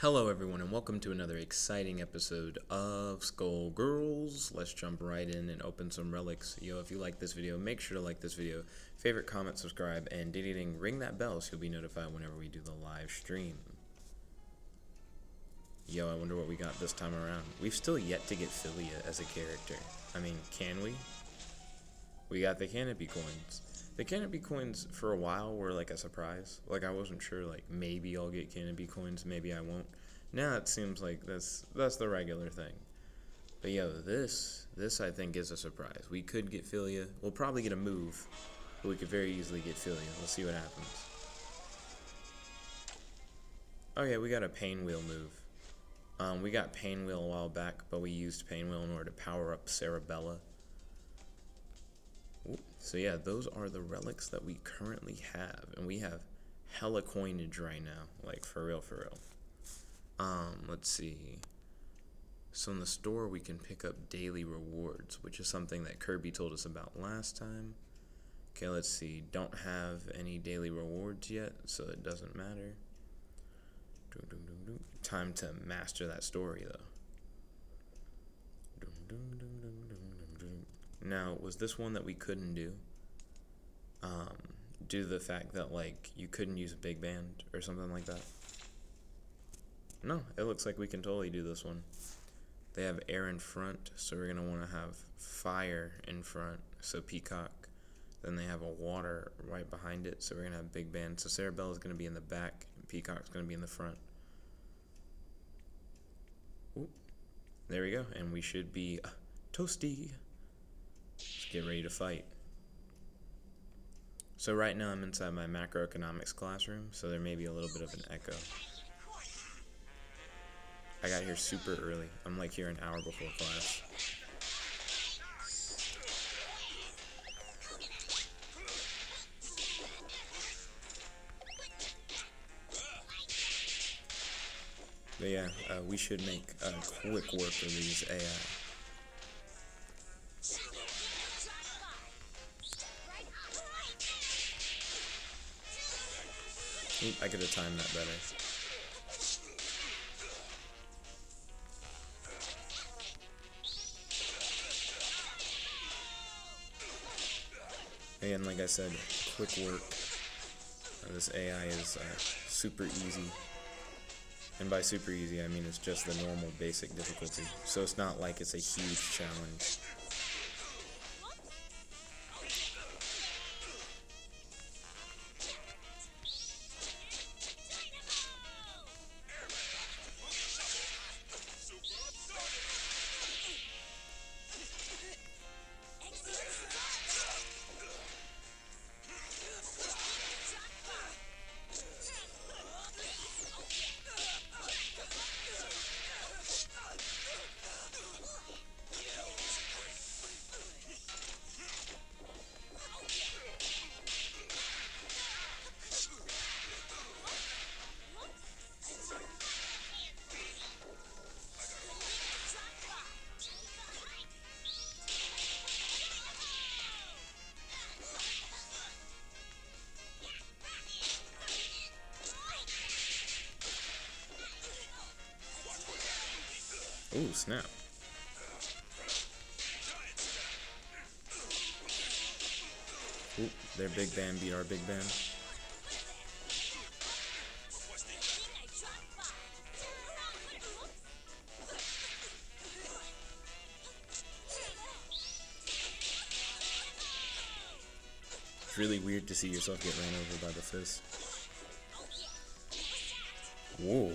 Hello everyone and welcome to another exciting episode of Skullgirls. Let's jump right in and open some relics. Yo, if you like this video, make sure to like this video, favorite, comment, subscribe, and ring that bell so you'll be notified whenever we do the live stream. Yo, I wonder what we got this time around. We've still yet to get Philia as a character. I mean, can we? We got the Canopy coins. The Canopy coins for a while were like a surprise. Like I wasn't sure, like maybe I'll get Canopy coins, maybe I won't. Now it seems like that's the regular thing. But yo, this I think is a surprise. We could get Philia. We'll probably get a move, but we could very easily get Philia. Let's see what happens. Okay, we got a Pain Wheel move. We got Pain Wheel a while back, but we used Pain Wheel in order to power up Cerebella. So yeah, those are the relics that we currently have, and we have hella coinage right now, like for real. Let's see. So in the store we can pick up daily rewards, which is something that Kirby told us about last time. Okay, let's see. Don't have any daily rewards yet, so it doesn't matter. Time to master that story though. Now, was this one that we couldn't do? Due to the fact that, like, you couldn't use a big band or something like that? No, it looks like we can totally do this one. They have air in front, so we're going to want to have fire in front, so Peacock. Then they have a water right behind it, so we're going to have big band. So Cerebella is going to be in the back, and Peacock's going to be in the front. Ooh, there we go, and we should be toasty. Let's get ready to fight. So right now I'm inside my macroeconomics classroom, so there may be a little bit of an echo. I got here super early. I'm like here an hour before class. But yeah, we should make quick work of these AI. I could have timed that better. And like I said, quick work. This AI is super easy. And by super easy, I mean it's just the normal basic difficulty. So it's not like it's a huge challenge. Ooh, snap. Ooh, their big band beat our big band. It's really weird to see yourself get ran over by the fist. Whoa.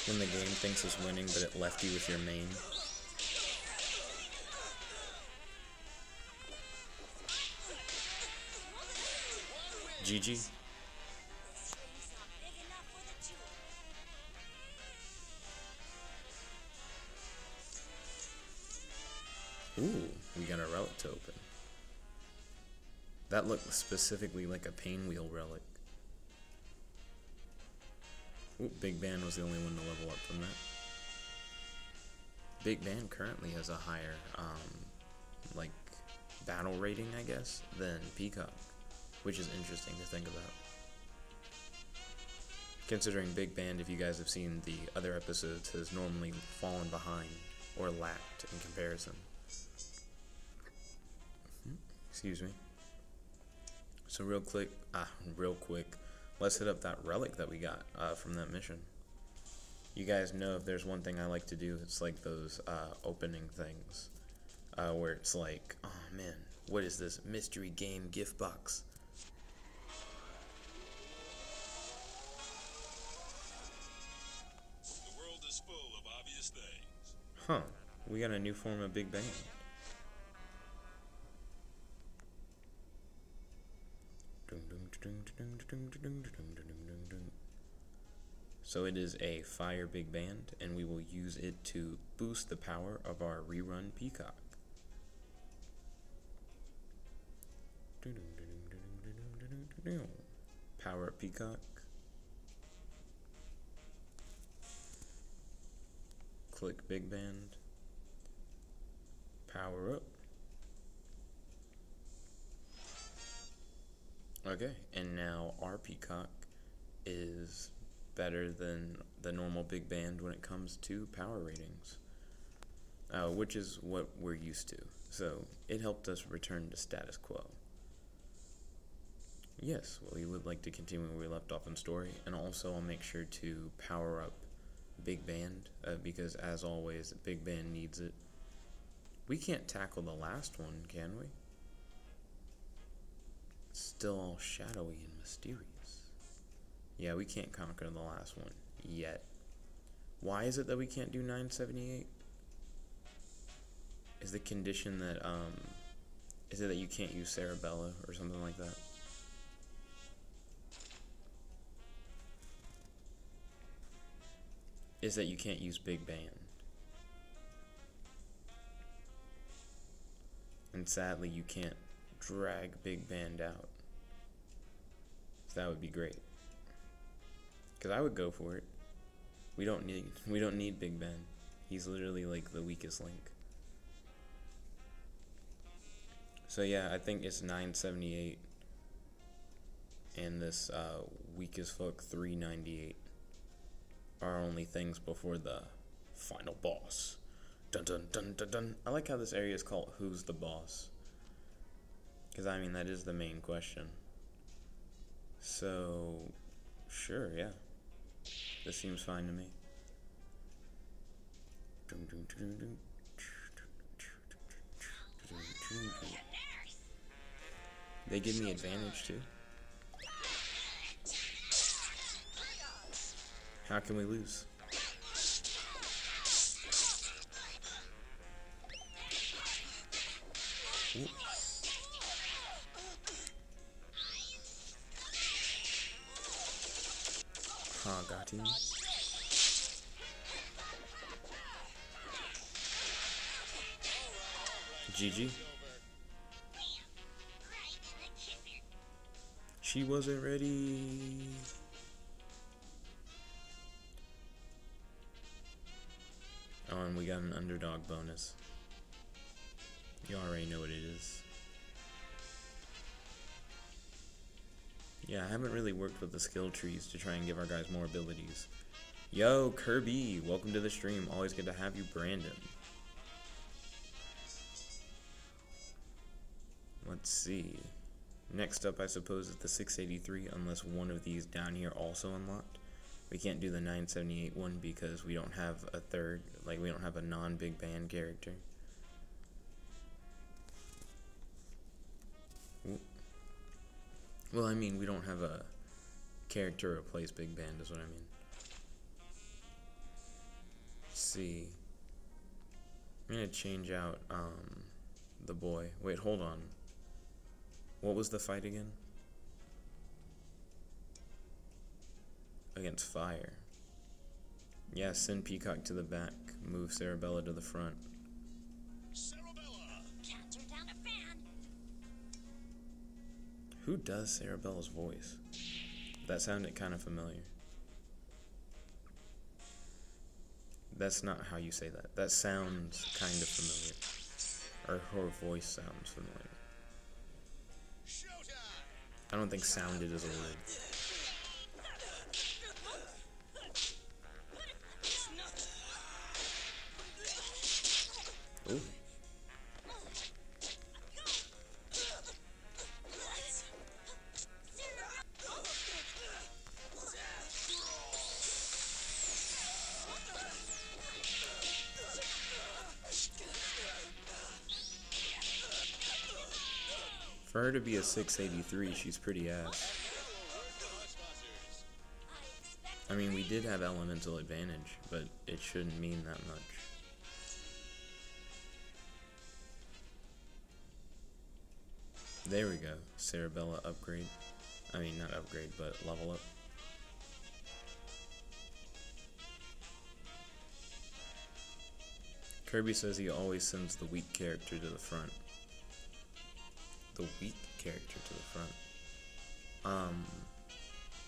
When the game thinks it's winning, but it left you with your main. GG. Ooh, we got a relic to open. That looked specifically like a Painwheel relic. Ooh, Big Band was the only one to level up from that. Big Band currently has a higher, like, battle rating, I guess, than Peacock, which is interesting to think about. Considering Big Band, if you guys have seen the other episodes, has normally fallen behind or lacked in comparison. Excuse me. So real quick, let's hit up that relic that we got from that mission. You guys know if there's one thing I like to do, it's like those opening things where it's like, oh man, what is this mystery game gift box? The world is full of obvious things. Huh, we got a new form of Big Bang. So it is a fire big band, and we will use it to boost the power of our rerun Peacock. Power up Peacock. Click big band. Power up. Okay, and now our Peacock is better than the normal big band when it comes to power ratings, which is what we're used to. So it helped us return to status quo. Yes, well, we would like to continue where we left off in story, and also I'll make sure to power up Big Band, because as always, Big Band needs it. We can't tackle the last one, can we? It's still all shadowy and mysterious. Yeah, we can't conquer the last one yet. Why is it that we can't do 978? Is the condition that, is it that you can't use Cerebella or something like that? Is that you can't use Big Band. And sadly, you can't drag Big Band out. So that would be great. Cause I would go for it. We don't need Big Ben. He's literally like the weakest link. So yeah, I think it's 978 and this weak as fuck 398 are only things before the final boss. Dun dun dun dun dun. I like how this area is called Who's the Boss? Cause I mean that is the main question. So sure, yeah. This seems fine to me. They give me advantage too. How can we lose? Ooh. Got him. GG. She wasn't ready. Oh, and we got an underdog bonus. You already know what it is. Yeah, I haven't really worked with the skill trees to try and give our guys more abilities. Yo, Kirby, welcome to the stream. Always good to have you, Brandon. Let's see. Next up, I suppose, is the 683, unless one of these down here also unlocked. We can't do the 978 one because we don't have a third, like we don't have a non-big band character. Ooh. Well, I mean, we don't have a character to replace Big Band, is what I mean. Let's see. I'm gonna change out the boy. Wait, hold on. What was the fight again? Against fire. Yeah, send Peacock to the back. Move Cerebella to the front. Cerebella! Who does Cerebella's voice? That sounded kind of familiar. That's not how you say that. That sounds kind of familiar. Or her voice sounds familiar. I don't think sounded is a word. Ooh. For her to be a 683, she's pretty ass. I mean, we did have elemental advantage, but it shouldn't mean that much. There we go. Cerebella upgrade. I mean, not upgrade, but level up. Kirby says he always sends the weak character to the front. The weak character to the front.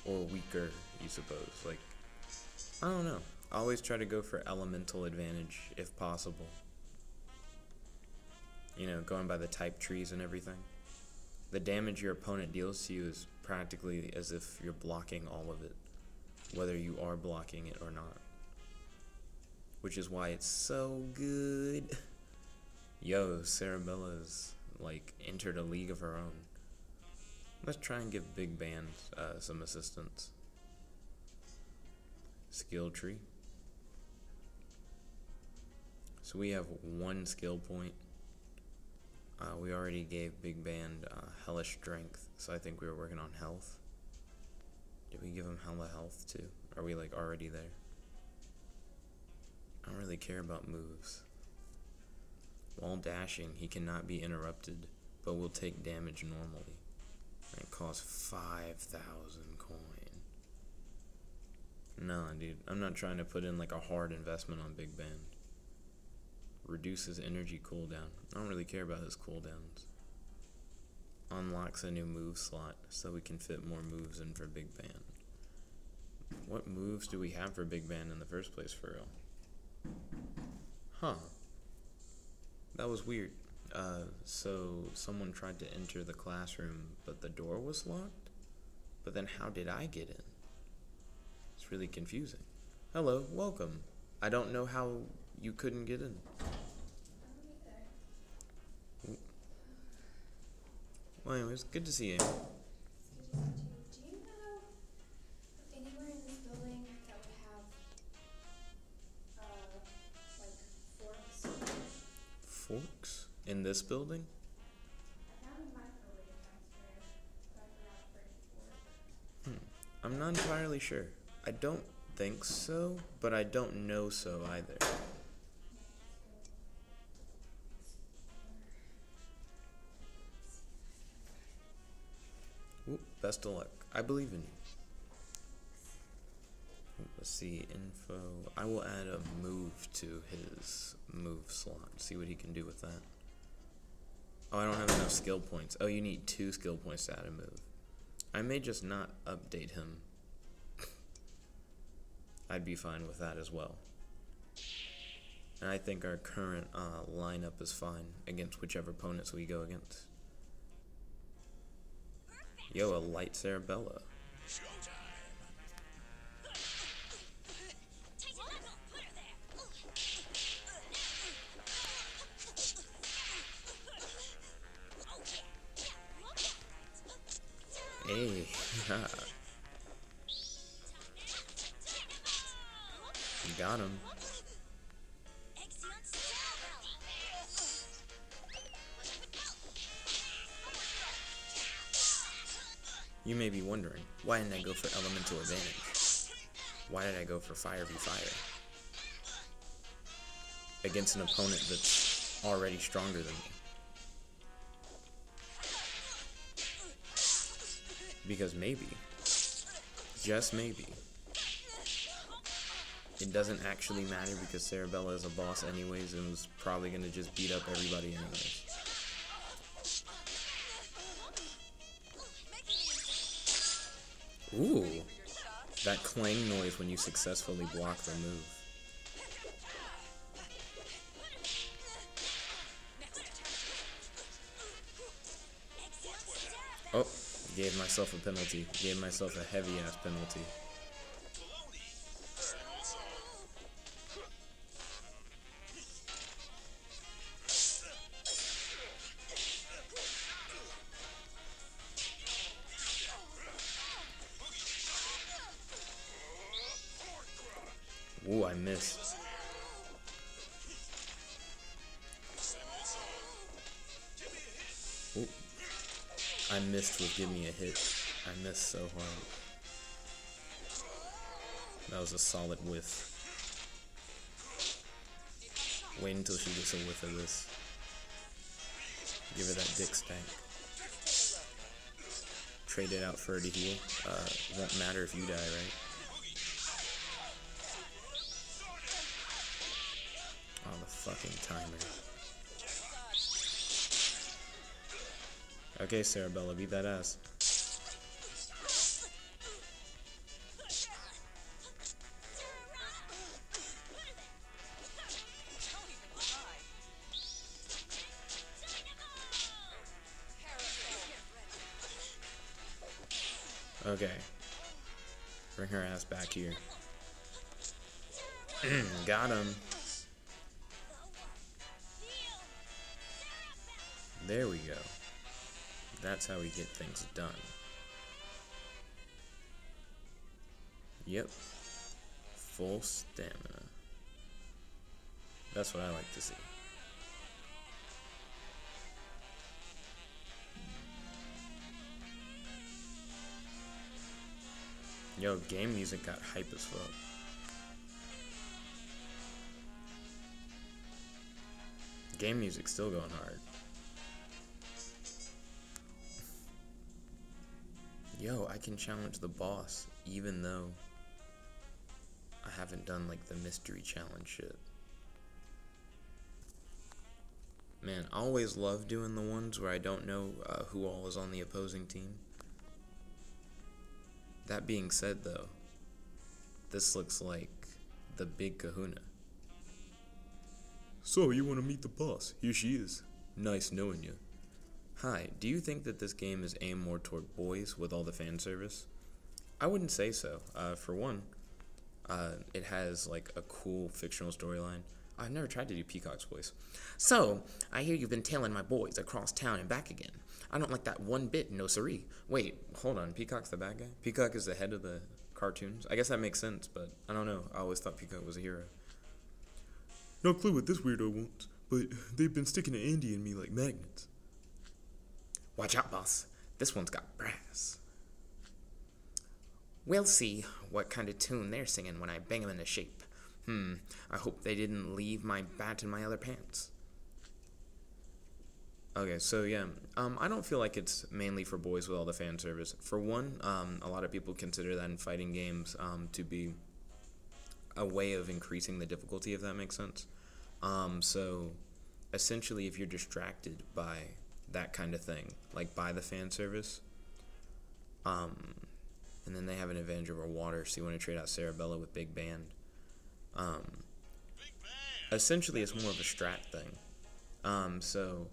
Or weaker, you suppose. Like, I don't know. I always try to go for elemental advantage if possible. You know, going by the type trees and everything. The damage your opponent deals to you is practically as if you're blocking all of it, whether you are blocking it or not. Which is why it's so good. Yo, Cerebella's like entered a league of her own. Let's try and give Big Band some assistance. Skill tree. So we have one skill point. We already gave Big Band hellish strength, so I think we were working on health. Did we give him hella health too? Are we like already there? I don't really care about moves. While dashing, he cannot be interrupted, but will take damage normally. And it costs 5,000 coin. Nah, dude, I'm not trying to put in like a hard investment on Big Band. Reduces energy cooldown. I don't really care about his cooldowns. Unlocks a new move slot so we can fit more moves in for Big Band. What moves do we have for Big Band in the first place, for real? Huh. That was weird. So someone tried to enter the classroom, but the door was locked? But then how did I get in? It's really confusing. Hello, welcome. I don't know how you couldn't get in. Well, anyways, good to see you. Do you know anywhere in this building that would have, like, forks? Forks? In this building? I found a microwave downstairs, but I forgot to bring a fork. I'm not entirely sure. I don't think so, but I don't know so either. Ooh, best of luck. I believe in you. Let's see, info. I will add a move to his move slot. See what he can do with that. Oh, I don't have enough skill points. Oh, you need 2 skill points to add a move. I may just not update him. I'd be fine with that as well. And I think our current lineup is fine against whichever opponents we go against. Yo, a light Cerebella. Hey, you got him. You may be wondering, why didn't I go for elemental advantage? Why did I go for fire v fire? Against an opponent that's already stronger than me. Because maybe, just maybe, it doesn't actually matter because Cerebella is a boss anyways and was probably going to just beat up everybody anyways. Ooh, that clang noise when you successfully block the move. Oh, gave myself a penalty. Gave myself a heavy-ass penalty. Ooh, I missed. Ooh. I missed with give me a hit. I missed so hard. That was a solid whiff. Wait until she gets a whiff of this. Give her that dick stank. Trade it out for her to heal. Won't matter if you die, right? Oh, the fucking timer. Okay, Sarabella, beat that ass. Okay. Bring her ass back here. Got him. There we go. That's how we get things done. Yep. Full stamina. That's what I like to see. Yo, game music got hype as fuck. Game music's still going hard. Yo, I can challenge the boss even though I haven't done like the mystery challenge shit. Man, I always love doing the ones where I don't know who all is on the opposing team. That being said though, this looks like the big kahuna. So, you want to meet the boss? Here she is. Nice knowing you. Hi, do you think that this game is aimed more toward boys with all the fan service? I wouldn't say so. For one, it has like a cool fictional storyline. I've never tried to do Peacock's voice. So, I hear you've been tailing my boys across town and back again. I don't like that one bit, no siree. Wait, hold on, Peacock's the bad guy? Peacock is the head of the cartoons? I guess that makes sense, but I don't know. I always thought Peacock was a hero. No clue what this weirdo wants, but they've been sticking to Andy and me like magnets. Watch out, boss. This one's got brass. We'll see what kind of tune they're singing when I bang them into shape. I hope they didn't leave my bat in my other pants. Okay, so yeah, I don't feel like it's mainly for boys with all the fan service. For one, a lot of people consider that in fighting games to be a way of increasing the difficulty, if that makes sense. So essentially, if you're distracted by that kind of thing, like by the fan service, and then they have an advantage over water, so you want to trade out Sarabella with Big Band. Essentially, it's more of a strat thing. So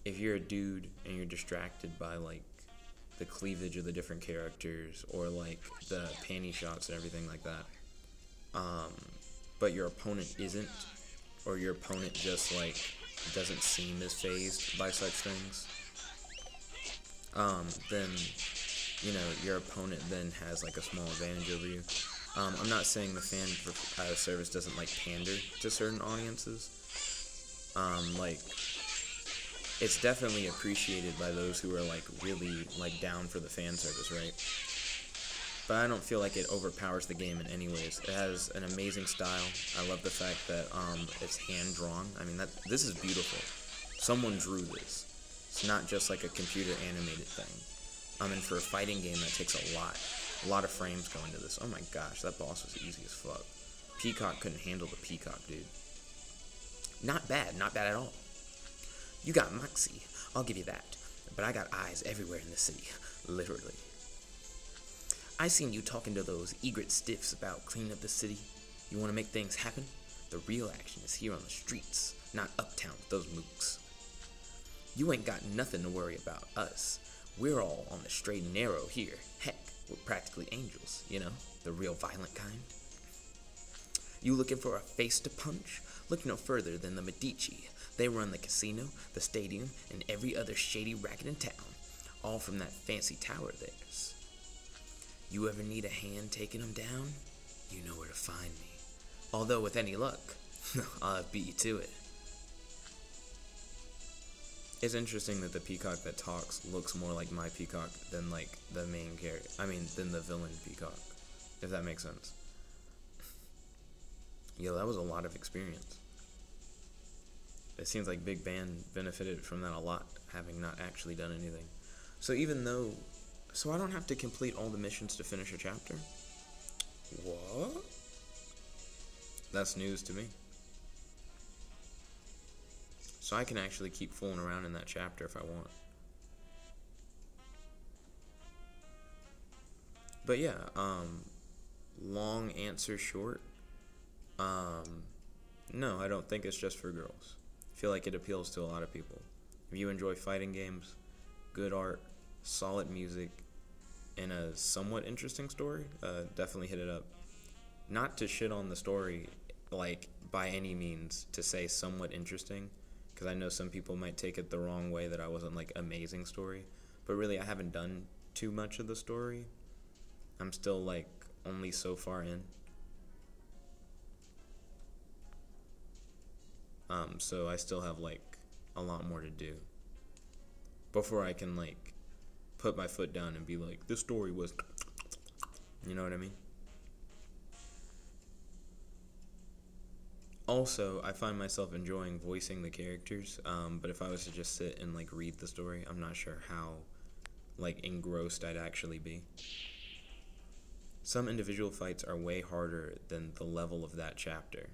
if you're a dude and you're distracted by like the cleavage of the different characters or like the panty shots and everything like that, but your opponent isn't, or your opponent just like doesn't seem as fazed by such things, then you know your opponent then has like a small advantage over you. I'm not saying the fan service doesn't like pander to certain audiences. Like it's definitely appreciated by those who are like really like down for the fan service, right? But I don't feel like it overpowers the game in any ways. It has an amazing style. I love the fact that it's hand drawn. I mean, this is beautiful. Someone drew this. It's not just like a computer animated thing. And for a fighting game, that takes a lot of frames go into this. Oh my gosh, that boss was easy as fuck. Peacock couldn't handle the Peacock, dude. Not bad at all. You got moxie, I'll give you that. But I got eyes everywhere in the city, literally. I seen you talking to those egret stiffs about cleaning up the city. You want to make things happen? The real action is here on the streets, not uptown with those mooks. You ain't got nothing to worry about us. We're all on the straight and narrow here. Heck, we're practically angels, you know, the real violent kind. You looking for a face to punch? Look no further than the Medici. They run the casino, the stadium, and every other shady racket in town, all from that fancy tower of theirs. You ever need a hand taking them down? You know where to find me. Although with any luck, I'll beat you to it. It's interesting that the peacock that talks looks more like my peacock than like the main character. Than the villain peacock, if that makes sense. Yo, that was a lot of experience. It seems like Big Band benefited from that a lot, having not actually done anything. So I don't have to complete all the missions to finish a chapter? What? That's news to me. So I can actually keep fooling around in that chapter if I want. But yeah, long answer short. No, I don't think it's just for girls. I feel like it appeals to a lot of people. If you enjoy fighting games, good art, solid music, and a somewhat interesting story, definitely hit it up. Not to shit on the story, like, by any means, to say somewhat interesting, because I know some people might take it the wrong way that I wasn't, like, amazing story, but really I haven't done too much of the story. I'm still, like, only so far in. So I still have, like, a lot more to do before I can, like, put my foot down and be like, this story was, you know what I mean? Also, I find myself enjoying voicing the characters, but if I was to just sit and, like, read the story, I'm not sure how, like, engrossed I'd actually be. Some individual fights are way harder than the level of that chapter.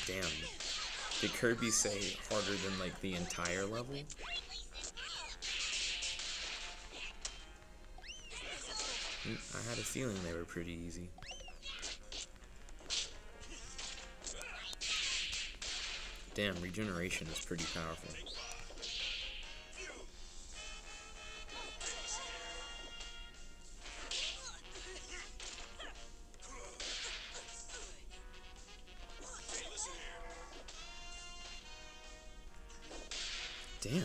Damn. Did Kirby say harder than, like, the entire level? I had a feeling they were pretty easy. Damn, regeneration is pretty powerful. Damn.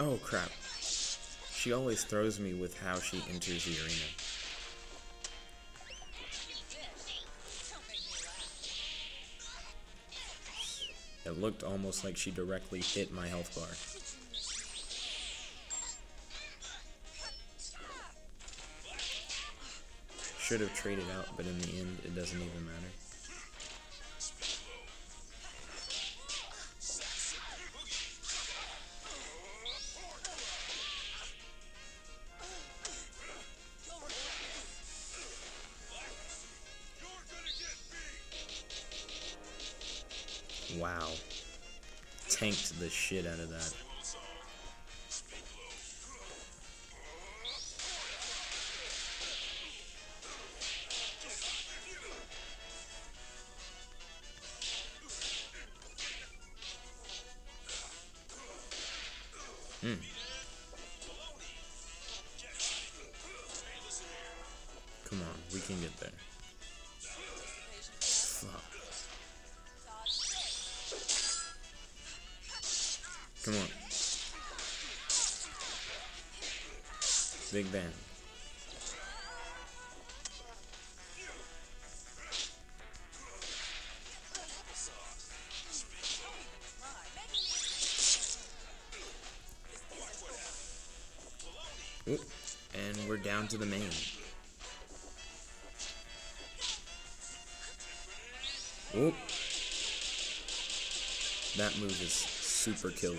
Oh crap. She always throws me with how she enters the arena. It looked almost like she directly hit my health bar. Should have traded out, but in the end, it doesn't even matter. Wow. Tanked the shit out of that. Come on, we can get there. Fuck. Come on. Big Bang. Oop. And we're down to the main. Whoop. That move is super killer.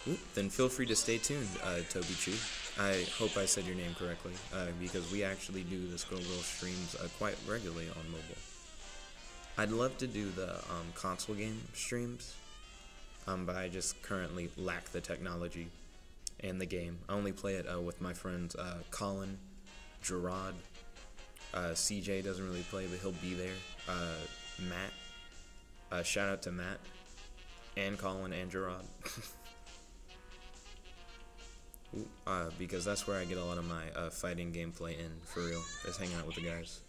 Whoop. Then feel free to stay tuned, Toby Chu. I hope I said your name correctly, because we actually do the Skullgirls streams quite regularly on mobile. I'd love to do the console game streams, but I just currently lack the technology and the game. I only play it with my friends Colin, Gerard, CJ doesn't really play, but he'll be there. Matt, shout out to Matt, and Colin and Gerard. Because that's where I get a lot of my fighting gameplay in, for real, is hanging out with the guys.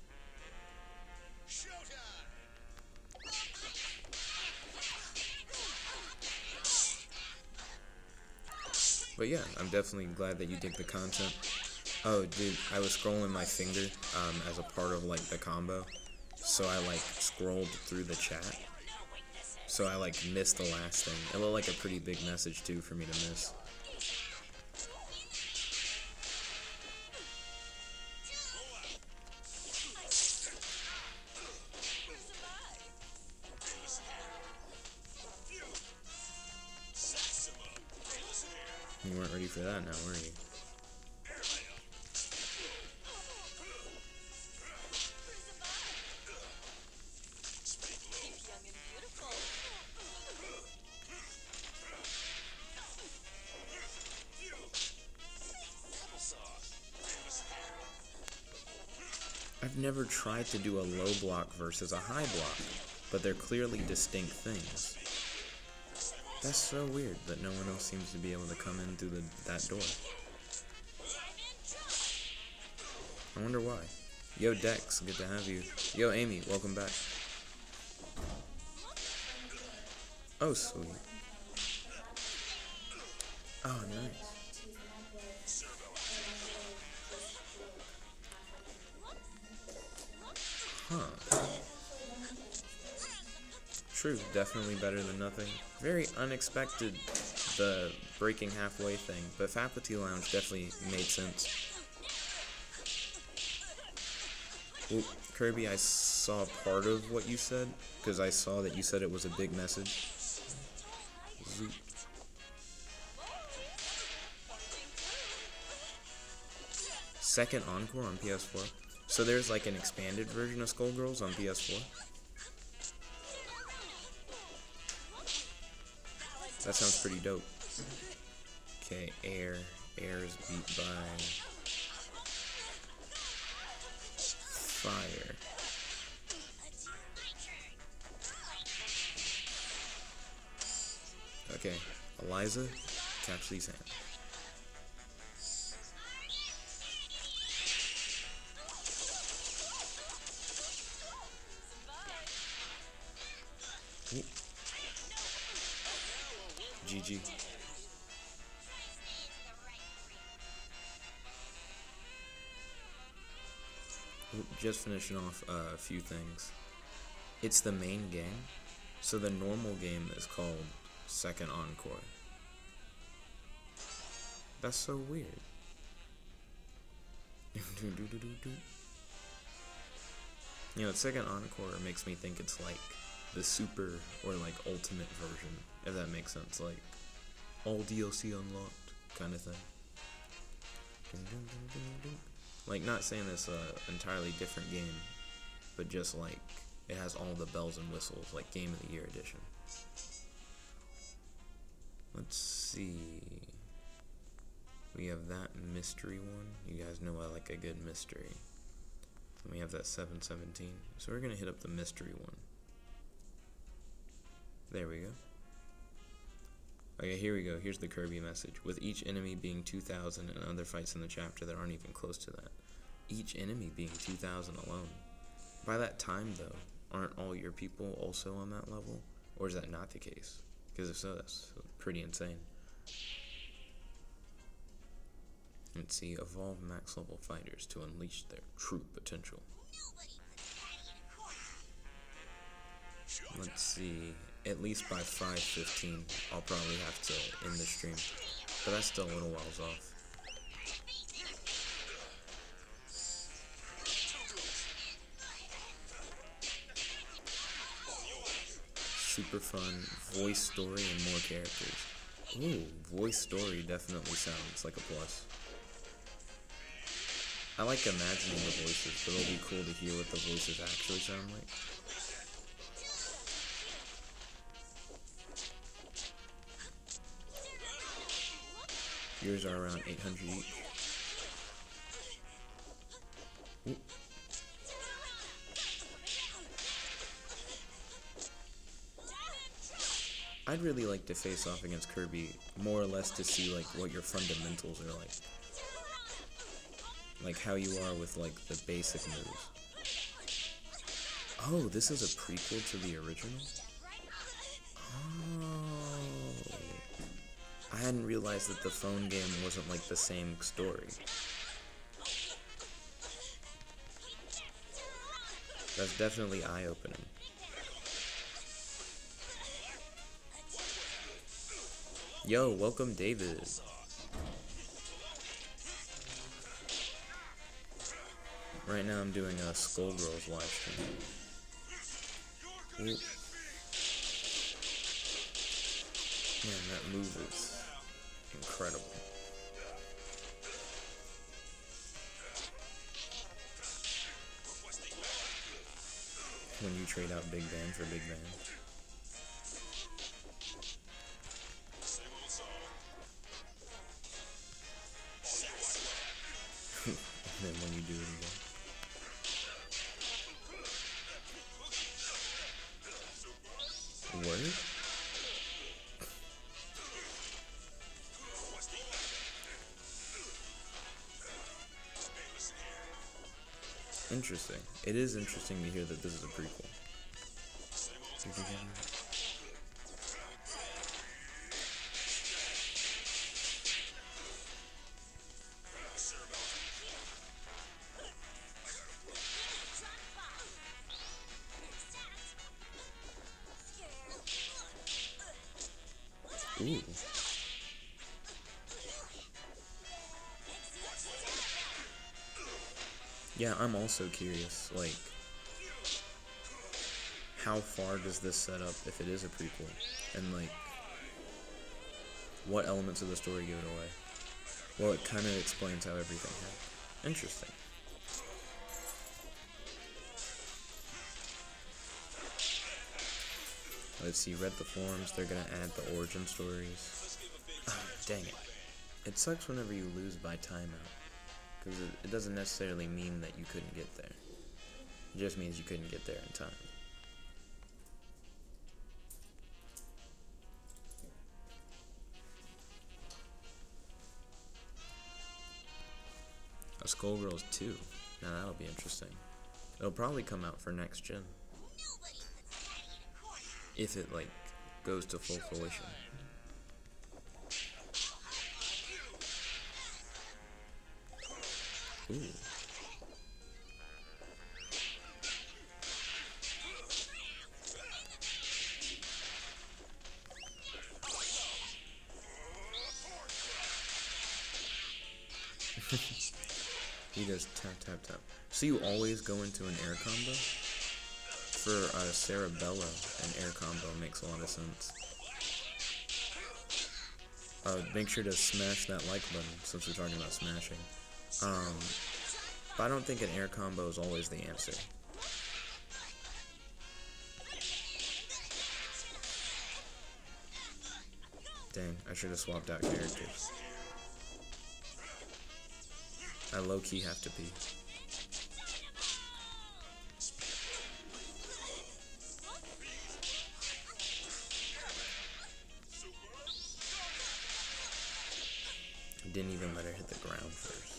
But yeah, I'm definitely glad that you dig the content. Oh, dude, I was scrolling my finger as a part of, like, the combo, so I, like, scrolled through the chat, so I, like, missed the last thing. It looked like a pretty big message, too, for me to miss. You weren't ready for that now, were you? I've never tried to do a low block versus a high block, but they're clearly distinct things. That's so weird that no one else seems to be able to come in through that door. I wonder why. Yo Dex, good to have you. Yo Amy, welcome back. Oh sweet. Oh nice. Huh. True, definitely better than nothing. Very unexpected, the breaking halfway thing, but Faculty Lounge definitely made sense. Ooh, Kirby, I saw part of what you said, because I saw that you said it was a big message. Zoop. Second Encore on PS4. So there's like an expanded version of Skullgirls on PS4? That sounds pretty dope. Okay, Air is beat by Fire. Okay, Eliza, catch these hands. Ooh. GG. Just finishing off a few things. It's the main game, so the normal game is called Second Encore. That's so weird. You know, Second Encore makes me think it's like the super or like ultimate version, if that makes sense, like all DLC unlocked kind of thing. Like, not saying it's a entirely different game, but just like it has all the bells and whistles, like Game of the Year edition. Let's see. We have that mystery one. You guys know I like a good mystery. And we have that 717. So we're gonna hit up the mystery one. There we go. Okay, here we go. Here's the Kirby message. With each enemy being 2,000 and other fights in the chapter that aren't even close to that. Each enemy being 2,000 alone. By that time, though, aren't all your people also on that level? Or is that not the case? Because if so, that's pretty insane. Let's see. Evolve max level fighters to unleash their true potential. Let's see. At least by 5:15, I'll probably have to end the stream. but that's still a little whiles off. Super fun voice story and more characters. Ooh, voice story definitely sounds like a plus. I like imagining the voices, but it'll be cool to hear what the voices actually sound like. Yours are around 800 each. Ooh. I'd really like to face off against Kirby, more or less to see like what your fundamentals are like. Like how you are with like the basic moves. Oh, this is a prequel to the original? Oh. I hadn't realized that the phone game wasn't like the same story. That's definitely eye-opening. Yo, welcome David. Right now I'm doing a Skullgirls live stream. Ooh. Man, that move is incredible. When you trade out Big Band for Big Band. And then when you do it again. What? Interesting. It is interesting to hear that this is a prequel. Ooh. Yeah, I'm also curious, like, how far does this set up if it is a prequel? And, like, what elements of the story give it away? Well, it kind of explains how everything happened. Interesting. Let's see, read the forums, they're gonna add the origin stories. Oh, dang it. It sucks whenever you lose by timeout, because it doesn't necessarily mean that you couldn't get there. It just means you couldn't get there in time. A Skullgirls 2. Now that'll be interesting. It'll probably come out for next gen. If it, like, goes to full fruition. Ooh. He does tap, tap, tap. So you always go into an air combo? For Cerebella, an air combo makes a lot of sense. Make sure to smash that like button, since we're talking about smashing. But I don't think an air combo is always the answer. Dang, I should have swapped out characters. I low-key have to pee. Didn't even let her hit the ground first.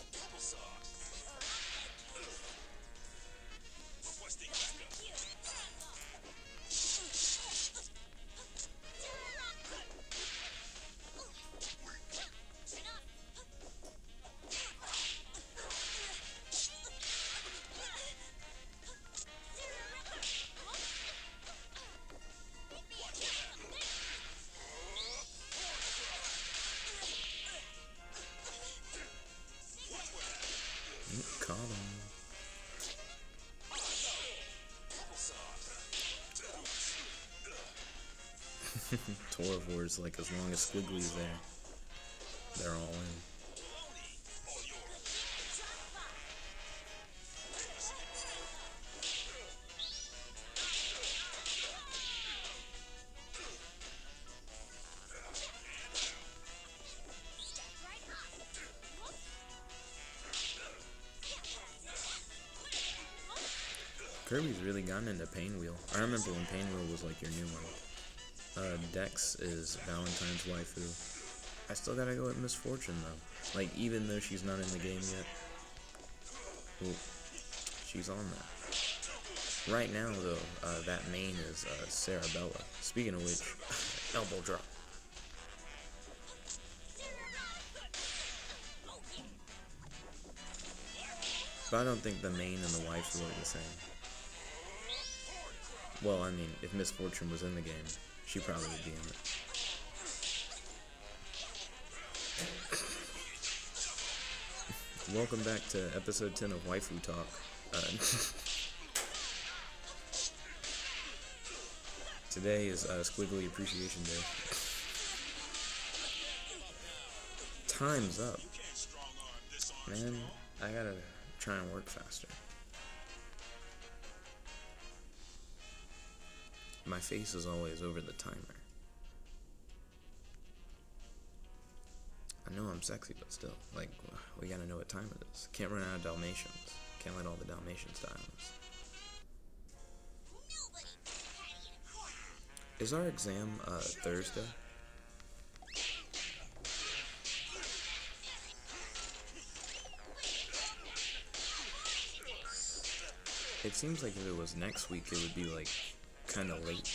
Torvor's like, as long as Squiggly's there, they're all in. Kirby's really gotten into Painwheel. I remember when Painwheel was like your new one. Dex is Valentine's waifu. I still gotta go with Misfortune though. Like, even though she's not in the game yet. Ooh, she's on that. Right now though, that main is Sarabella. Speaking of which, elbow drop. But I don't think the main and the waifu are the same. Well, I mean, if Misfortune was in the game, she probably would be in it. Welcome back to episode 10 of Waifu Talk. Today is Squiggly Appreciation Day. Time's up. Man, I gotta try and work faster. My face is always over the timer. I know I'm sexy, but still, like, we gotta know what time it is. Can't run out of Dalmatians. Can't let all the Dalmatians die on us. Is our exam, Thursday? It seems like if it was next week, it would be, like, kind of late.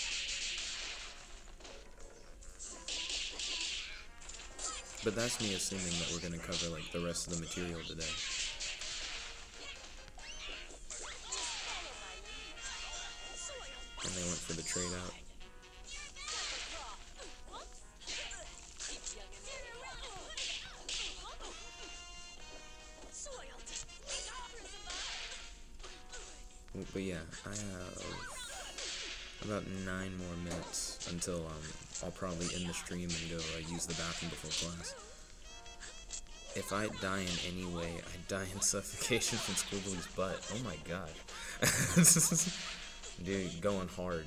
But that's me assuming that we're going to cover, like, the rest of the material today. And they went for the trade out. But yeah, I have about 9 more minutes until I'll probably end the stream and go use the bathroom before class. If I die in any way, I die in suffocation from Squiggly's butt. Oh my god. Dude, going hard.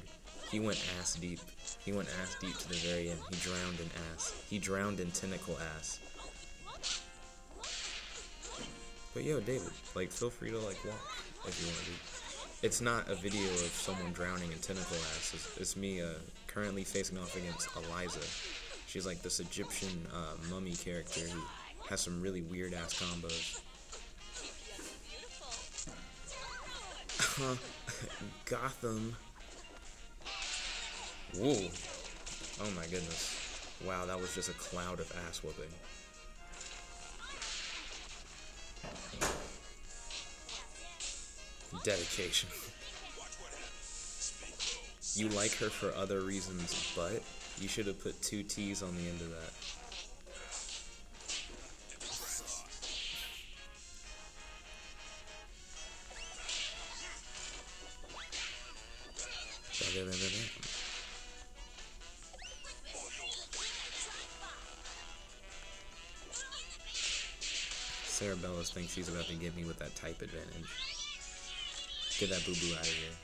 He went ass deep. He went ass deep to the very end. He drowned in ass. He drowned in tentacle ass. But yo, David, like, feel free to, like, watch if you want to. It's not a video of someone drowning in tentacle ass. It's me currently facing off against Eliza. She's like this Egyptian mummy character who has some really weird ass combos. Gotham. Whoa. Oh my goodness. Wow, that was just a cloud of ass whooping. Dedication. You like her for other reasons, but you should have put 2 T's on the end of that. Sarabella thinks she's about to get me with that type advantage. Get that boo-boo out of here.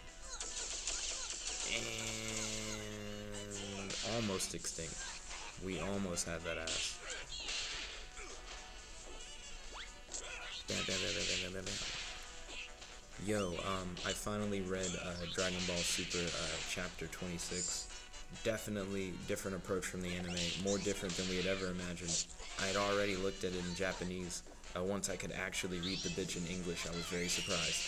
And almost extinct. We almost had that ass. Yo, I finally read Dragon Ball Super Chapter 26. Definitely different approach from the anime. More different than we had ever imagined. I had already looked at it in Japanese. Once I could actually read the bitch in English, I was very surprised.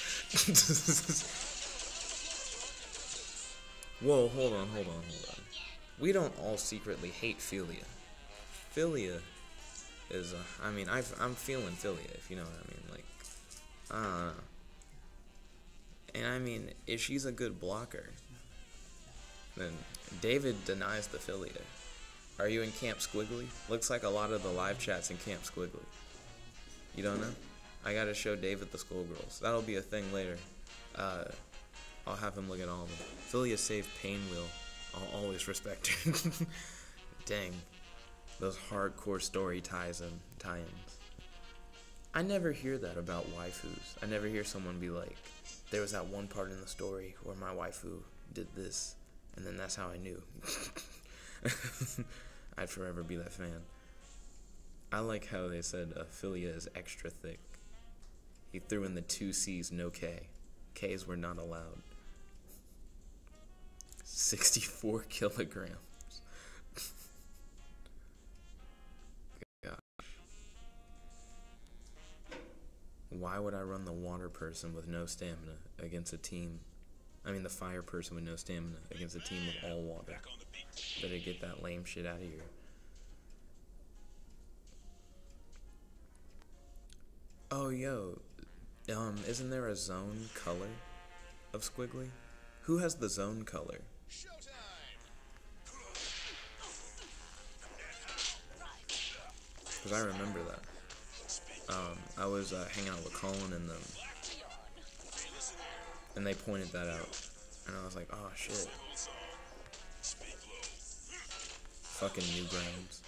Whoa, hold on. We don't all secretly hate Philia. Philia is, I mean, I'm feeling Philia, if you know what I mean. Like, I don't know. And I mean, if she's a good blocker, then David denies the Philia. Are you in Camp Squiggly? Looks like a lot of the live chats in Camp Squiggly. You don't know? I gotta show David the Skullgirls. That'll be a thing later. I'll have him look at all of them. Philia saved Painwheel I'll always respect her. Dang. Those hardcore story tie-ins. I never hear that about waifus. I never hear someone be like, there was that one part in the story where my waifu did this, and then that's how I knew. I'd forever be that fan. I like how they said Philia is extra thick. He threw in the 2 C's, no K. K's were not allowed. 64 kilograms. Gosh. Why would I run the water person with no stamina against a team? I mean the fire person with no stamina against a team with all water. Better get that lame shit out of here. Oh, yo. Isn't there a zone color of Squiggly? Who has the zone color? Because I remember that. I was hanging out with Colin and them, and they pointed that out, and I was like, oh shit. Fucking Newgrounds.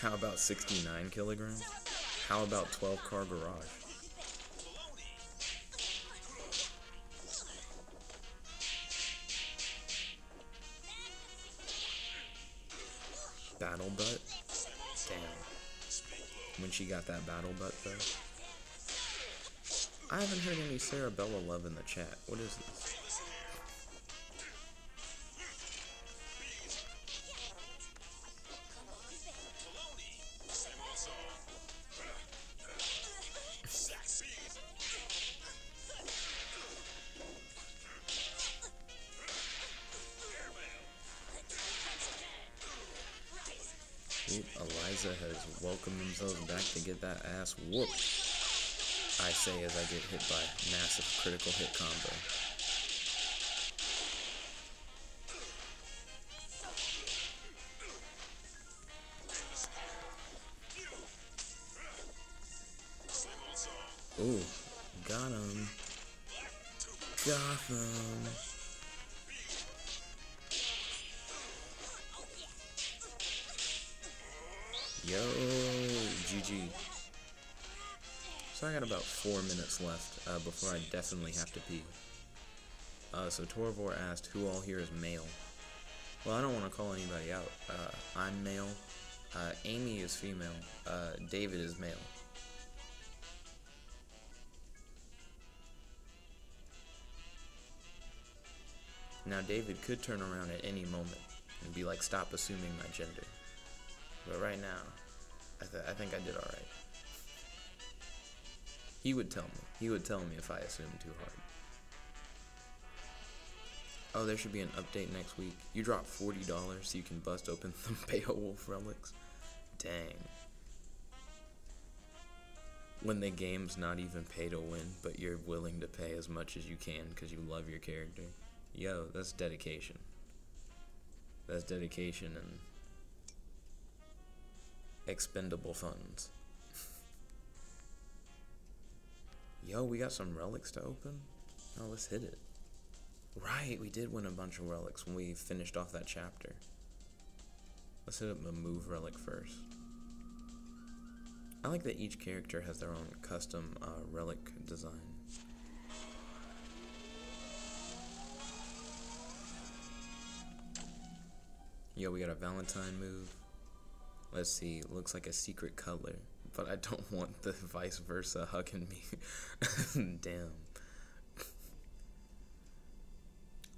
How about 69 kilograms? How about 12-car garage? Battle butt? Damn. When she got that battle butt though. I haven't heard any Sarabella love in the chat. What is this? Eliza has welcomed themselves back to get that ass whooped. I say as I get hit by massive critical hit combo. Ooh, got him. Gotham. Yo, GG. So I got about 4 minutes left before I definitely have to pee. So Torvor asked who all here is male. Well, I don't want to call anybody out. I'm male. Amy is female. David is male. Now David could turn around at any moment and be like, stop assuming my gender. But right now, I think I did alright. He would tell me. He would tell me if I assumed too hard. Oh, there should be an update next week. You drop $40 so you can bust open some Beowulf relics. Dang. When the game's not even pay to win, but you're willing to pay as much as you can because you love your character. Yo, that's dedication. That's dedication and expendable funds. Yo, we got some relics to open? Oh, let's hit it. Right, we did win a bunch of relics when we finished off that chapter. Let's hit up the move relic first. I like that each character has their own custom relic design. Yo, we got a Valentine move. Let's see, looks like a secret color, but I don't want the vice versa hugging me. Damn.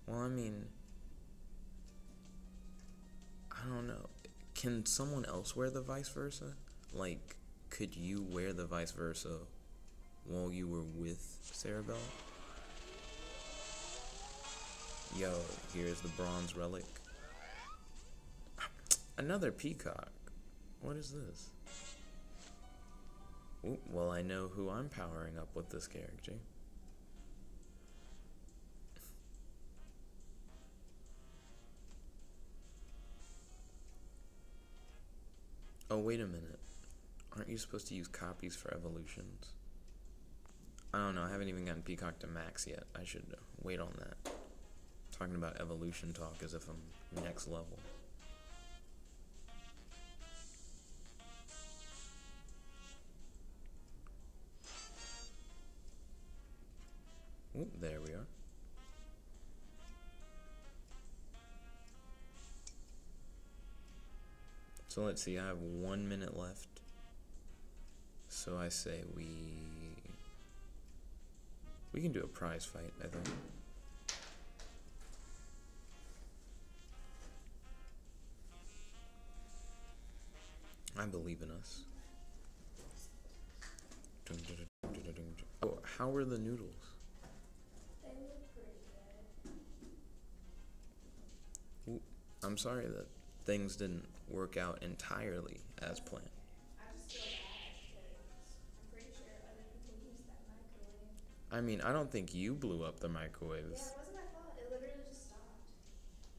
Well, I mean, I don't know. Can someone else wear the vice versa? Like, could you wear the vice versa while you were with Sarabelle? Yo, here's the bronze relic. Another peacock. What is this? Ooh, well, I know who I'm powering up with this character. Oh, wait a minute. Aren't you supposed to use copies for evolutions? I don't know, I haven't even gotten Peacock to max yet. I should wait on that. Talking about evolution talk as if I'm next level. Oop, there we are. So let's see, I have 1 minute left. So I say we can do a prize fight, I think. I believe in us. Oh, how are the noodles? They look pretty good. Ooh, I'm sorry that things didn't work out entirely as planned. I just feel bad because I'm pretty sure other people use that microwave. I mean, I don't think you blew up the microwave. Yeah, it wasn't my fault. It literally just stopped.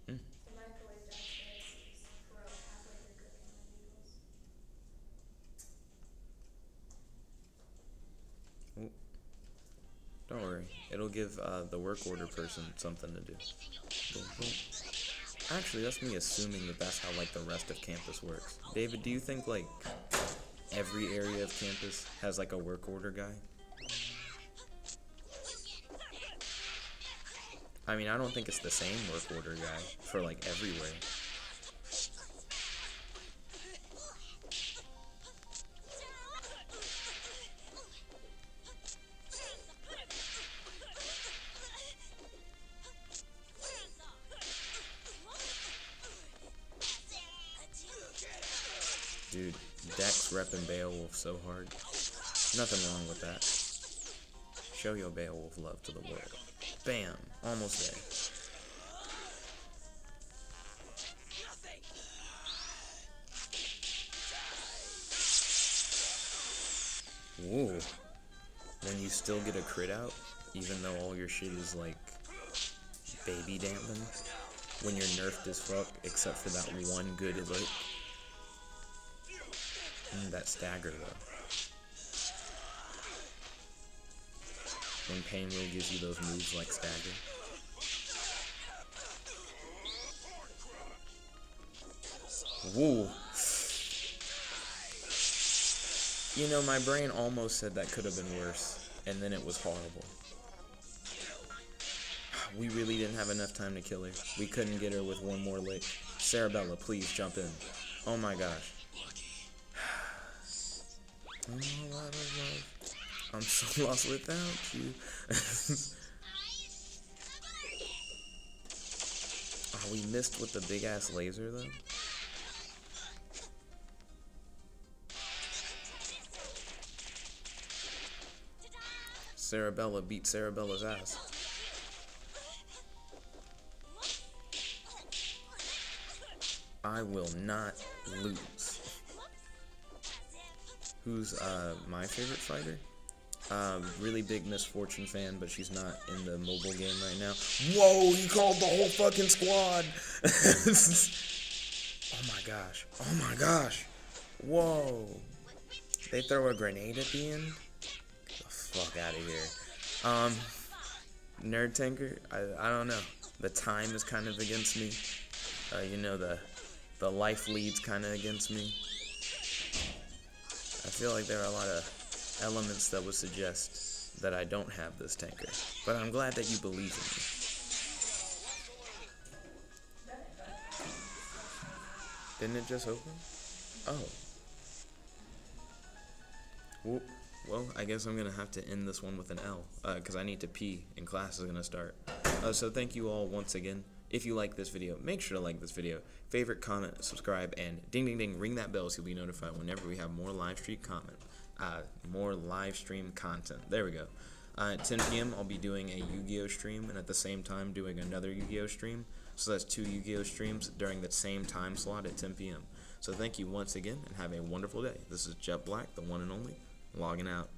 Hmm. The microwave downstairs just broke halfway through cooking my noodles. Ooh. Don't worry, it'll give the work order person something to do. Boom, boom. Actually, that's me assuming that that's how like the rest of campus works. David, do you think like every area of campus has like a work order guy? I mean, I don't think it's the same work order guy for like everywhere. Dude, Dex repping Beowulf so hard. Nothing wrong with that. Show your Beowulf love to the world. Bam! Almost there. Whoa. Then you still get a crit out, even though all your shit is like baby dampened. When you're nerfed as fuck, except for that one good lick. That stagger though. When Painwheel gives you those moves like stagger. Woo! You know, my brain almost said that could have been worse, and then it was horrible. We really didn't have enough time to kill her. We couldn't get her with one more lick. Sarabella, please jump in. Oh my gosh. I'm so lost without you. Oh, we missed with the big ass laser though. Sarabella beat Sarabella's ass. I will not lose. Who's my favorite fighter? Really big Misfortune fan, but she's not in the mobile game right now. Whoa, he called the whole fucking squad! Oh my gosh. Oh my gosh. Whoa. They throw a grenade at the end? Get the fuck out of here. Nerd Tanker, I don't know. The time is kind of against me. You know, the life lead's kind of against me. I feel like there are a lot of elements that would suggest that I don't have this tanker. But I'm glad that you believe in me. Didn't it just open? Oh. Whoop. Well, I guess I'm going to have to end this one with an L, because I need to pee and class is going to start. So thank you all once again. If you like this video, make sure to like this video, favorite, comment, subscribe, and ding ding ding, ring that bell so you'll be notified whenever we have more live stream content. There we go. At 10 p.m. I'll be doing a Yu-Gi-Oh stream, and at the same time doing another Yu-Gi-Oh stream. So that's 2 Yu-Gi-Oh streams during the same time slot at 10 p.m. So thank you once again, and have a wonderful day. This is Jet Black, the one and only, logging out.